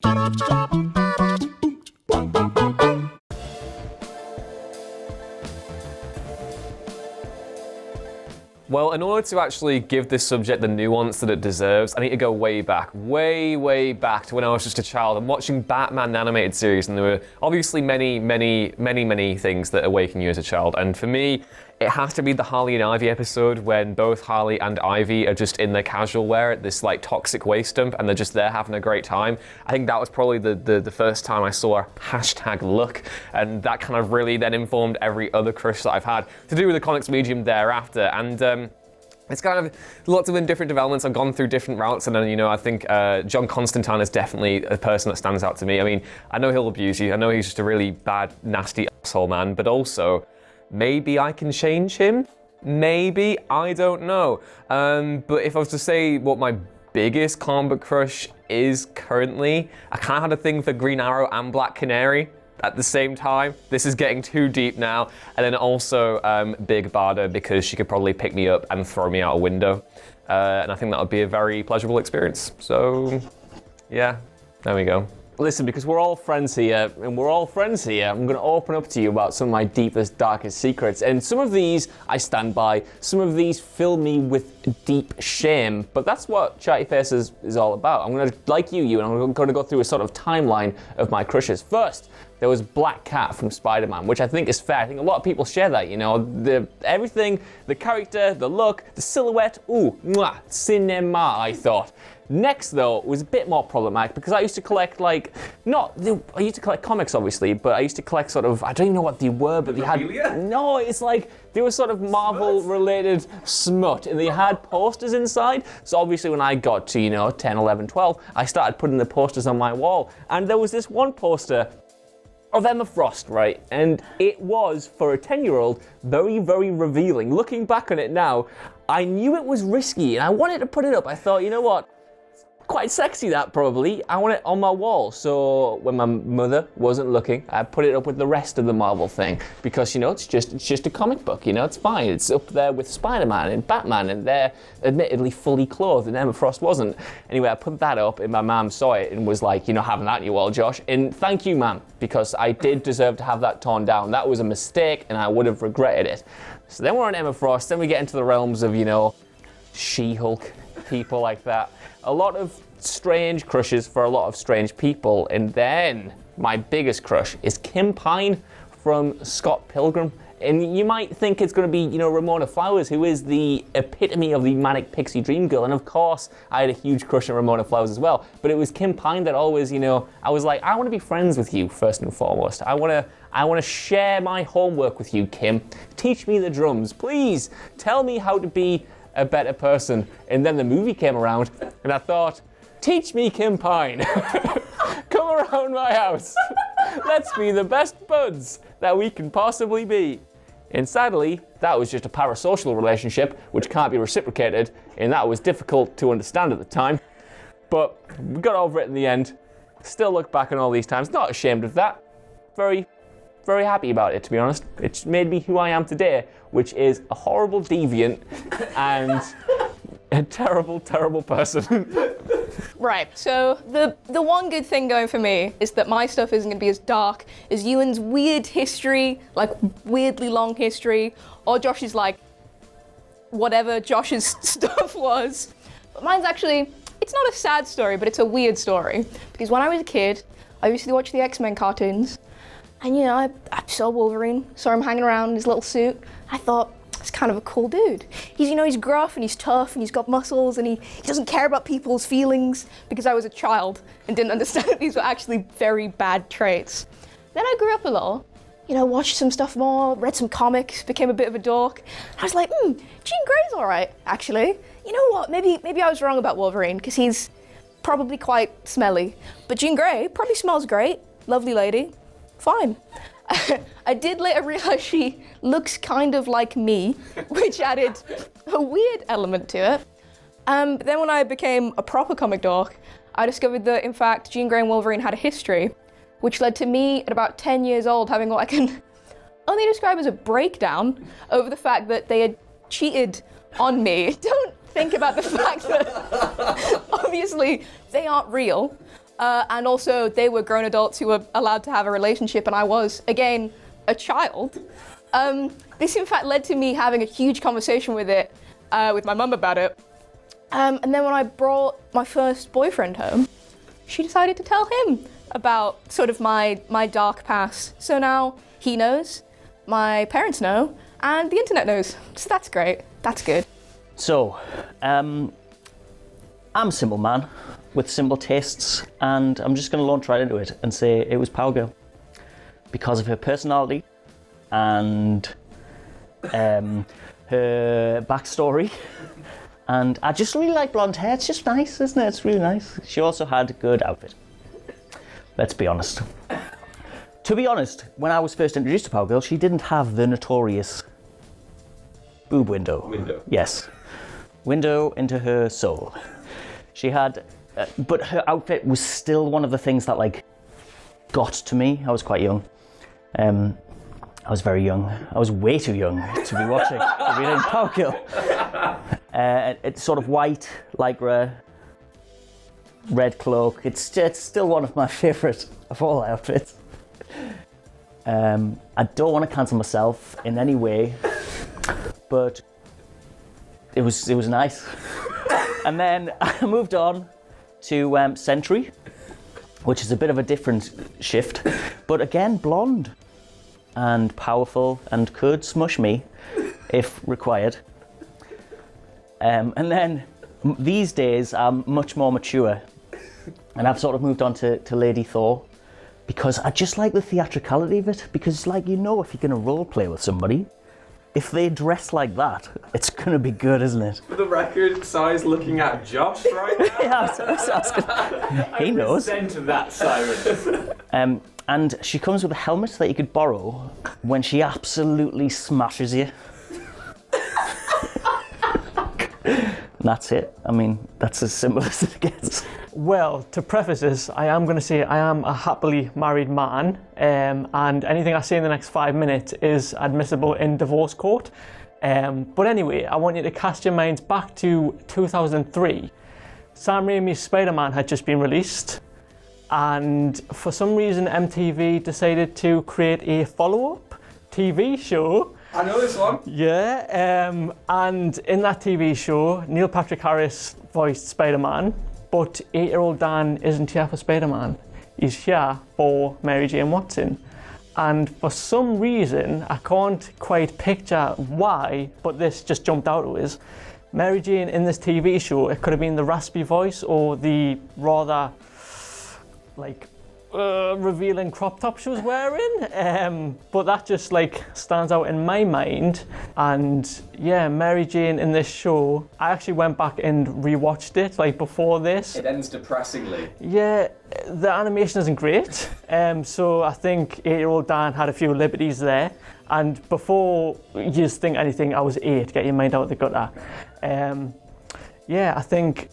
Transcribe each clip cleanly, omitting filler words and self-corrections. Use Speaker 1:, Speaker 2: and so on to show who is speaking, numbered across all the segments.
Speaker 1: Well, in order to actually give this subject the nuance that it deserves, I need to go way back, way back to when I was just a child. I'm watching Batman animated series, and there were obviously many things that awaken you as a child. And for me, it has to be the Harley and Ivy episode when both Harley and Ivy are just in their casual wear at this like toxic waste dump, and they're just there having a great time. I think that was probably the first time I saw a #look, and that kind of really then informed every other crush that I've had to do with the comics medium thereafter. And it's kind of lots of different developments. I've gone through different routes, and then, I think John Constantine is definitely a person that stands out to me. I mean, I know he'll abuse you. I know he's just a really bad, nasty asshole man, but also maybe I can change him. Maybe, I don't know. But if I was to say what my biggest comic book crush is currently, I kind of had a thing for Green Arrow and Black Canary at the same time. This is getting too deep now. And then also Big Barda, because she could probably pick me up and throw me out a window. And I think that would be a very pleasurable experience. So, yeah, there we go.
Speaker 2: Listen, because we're all friends here, I'm going to open up to you about some of my deepest, darkest secrets. And some of these I stand by, some of these fill me with deep shame, but that's what Chatty Face is all about. I'm going to, like you, and I'm going to go through a sort of timeline of my crushes. First, there was Black Cat from Spider-Man, which I think is fair. I think a lot of people share that, everything, the character, the look, the silhouette, mwah, cinema, I thought. Next, though, was a bit more problematic because I used to collect, I used to collect comics, obviously, but I used to collect sort of, I don't even know what they were, but they had, no, it's like, they were sort of Marvel-related smut, and they had posters inside. So obviously when I got to, 10, 11, 12, I started putting the posters on my wall. And there was this one poster of Emma Frost, right? And it was, for a 10-year-old, very revealing. Looking back on it now, I knew it was risky, and I wanted to put it up. I thought, you know what? Quite sexy, that probably. I want it on my wall. So when my mother wasn't looking, I put it up with the rest of the Marvel thing because it's just a comic book. It's fine. It's up there with Spider-Man and Batman, and they're admittedly fully clothed, and Emma Frost wasn't. Anyway, I put that up, and my mum saw it and was like, having that on your wall, Josh. And thank you, ma'am, because I did deserve to have that torn down. That was a mistake, and I would have regretted it. So then we're on Emma Frost. Then we get into the realms of She-Hulk, people like that. A lot of strange crushes for a lot of strange people. And then my biggest crush is Kim Pine from Scott Pilgrim. And you might think it's going to be, Ramona Flowers, who is the epitome of the manic pixie dream girl. And of course, I had a huge crush on Ramona Flowers as well. But it was Kim Pine that always, I was like, I want to be friends with you, first and foremost. I want to share my homework with you, Kim. Teach me the drums, please. Tell me how to be a better person. And then the movie came around, and I thought, teach me, Kim Pine. Come around my house. Let's be the best buds that we can possibly be. And sadly, that was just a parasocial relationship which can't be reciprocated, and that was difficult to understand at the time. But we got over it in the end. Still look back on all these times, not ashamed of that. Very happy about it, to be honest. It's made me who I am today, which is a horrible deviant and a terrible person.
Speaker 3: Right, so the one good thing going for me is that my stuff isn't going to be as dark as Ewan's weird history, like weirdly long history, or Josh's whatever Josh's stuff was. But mine's actually, it's not a sad story, but it's a weird story. Because when I was a kid, I used to watch the X-Men cartoons, and I saw Wolverine, saw him hanging around in his little suit. I thought, he's kind of a cool dude. He's gruff and he's tough and he's got muscles and he doesn't care about people's feelings, because I was a child and didn't understand that these were actually very bad traits. Then I grew up a little, watched some stuff more, read some comics, became a bit of a dork. I was like, Jean Grey's all right, actually. You know what, maybe I was wrong about Wolverine, because he's probably quite smelly. But Jean Grey probably smells great, lovely lady, fine. I did later realize she looks kind of like me, which added a weird element to it. But then when I became a proper comic dork, I discovered that, in fact, Jean Grey and Wolverine had a history, which led to me at about 10 years old having what I can only describe as a breakdown over the fact that they had cheated on me. Don't think about the fact that obviously they aren't real. And also, they were grown adults who were allowed to have a relationship, and I was, again, a child. This, in fact, led to me having a huge conversation with my mum about it. And then when I brought my first boyfriend home, she decided to tell him about sort of my dark past. So now he knows, my parents know, and the internet knows. So that's great. That's good.
Speaker 4: So, I'm a simple man with simple tastes, and I'm just going to launch right into it and say it was Power Girl. Because of her personality and her backstory. And I just really like blonde hair. It's just nice, isn't it? It's really nice. She also had a good outfit. Let's be honest. To be honest, when I was first introduced to Power Girl, she didn't have the notorious boob window. Yes. Window into her soul. She had, but her outfit was still one of the things that like got to me. I was quite young. I was very young. I was way too young to be watching Power Girl. It's sort of white, lycra, red cloak. It's still one of my favourite of all outfits. I don't want to cancel myself in any way, but it was nice. And then I moved on to Sentry, which is a bit of a different shift, but again blonde and powerful and could smush me if required. And then these days I'm much more mature, and I've sort of moved on to Lady Thor, because I just like the theatricality of it, because like, you know, if you're going to role play with somebody, if they dress like that, it's going to be good, isn't it?
Speaker 5: For the record, Si's looking at Josh right now.
Speaker 4: Yeah, I was gonna, he knows.
Speaker 5: I resent that silence.
Speaker 4: And she comes with a helmet that you could borrow when she absolutely smashes you. And that's it. I mean, that's as simple as it gets.
Speaker 6: Well, to preface this, I am going to say I am a happily married man, and anything I say in the next 5 minutes is admissible in divorce court. But anyway, I want you to cast your minds back to 2003. Sam Raimi's Spider-Man had just been released, and for some reason MTV decided to create a follow-up TV show.
Speaker 5: I know this one.
Speaker 6: Yeah, and in that TV show, Neil Patrick Harris voiced Spider-Man, but 8-year-old Dan isn't here for Spider-Man. He's here for Mary Jane Watson. And for some reason, I can't quite picture why, but this just jumped out to us. Mary Jane in this TV show, it could have been the raspy voice or the rather, like, revealing crop top she was wearing, but that just like stands out in my mind. And yeah, Mary Jane in this show, I actually went back and rewatched it like before this.
Speaker 5: It ends depressingly.
Speaker 6: Yeah, the animation isn't great, so I think 8-year-old Dan had a few liberties there. And before you think anything, I was 8, get your mind out of the gutter. Yeah, I think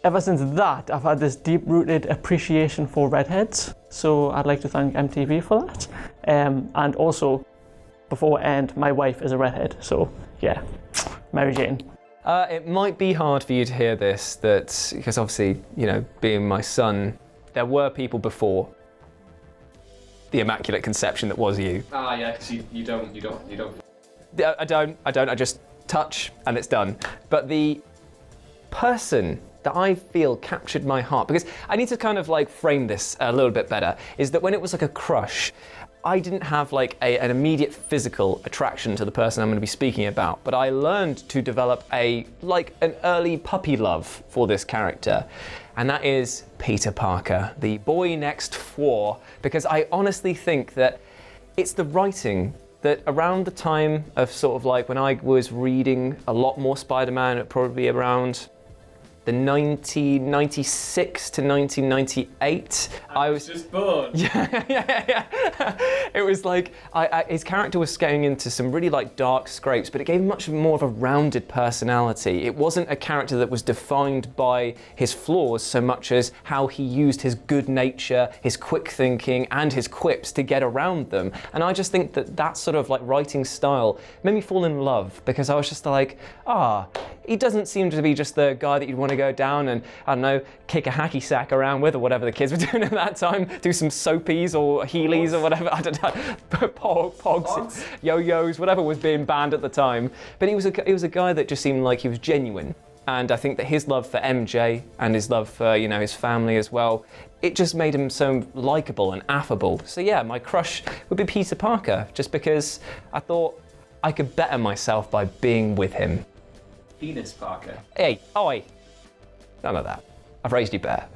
Speaker 6: ever since that, I've had this deep-rooted appreciation for redheads, so I'd like to thank MTV for that. And also, before I end, my wife is a redhead, so yeah, Mary Jane.
Speaker 1: It might be hard for you to hear this, because obviously, you know, being my son, there were people before the Immaculate Conception that was you.
Speaker 5: Ah, yeah, because you don't.
Speaker 1: I don't, I just touch and it's done. But the person that I feel captured my heart, because I need to kind of like frame this a little bit better, is that when it was like a crush, I didn't have like an immediate physical attraction to the person I'm going to be speaking about, but I learned to develop an early puppy love for this character, and that is Peter Parker, the boy next door, because I honestly think that it's the writing that around the time of sort of like when I was reading a lot more Spider-Man, probably around the 1996 to 1998.
Speaker 5: I was just born.
Speaker 1: Yeah. It was like, his character was going into some really like dark scrapes, but it gave him much more of a rounded personality. It wasn't a character that was defined by his flaws so much as how he used his good nature, his quick thinking, and his quips to get around them. And I just think that sort of like writing style made me fall in love, because I was just like,
Speaker 2: he doesn't seem to be just the guy that you'd want to go down and, I don't know, kick a hacky sack around with or whatever the kids were doing at that time. Do some soapies or heelys or whatever, I don't know, pogs, yo-yos, whatever was being banned at the time. But he was a guy that just seemed like he was genuine. And I think that his love for MJ and his love for, you know, his family as well, it just made him so likable and affable. So yeah, my crush would be Peter Parker, just because I thought I could better myself by being with him.
Speaker 5: Penis Parker.
Speaker 2: Hey, oi, none of that. I've raised you better.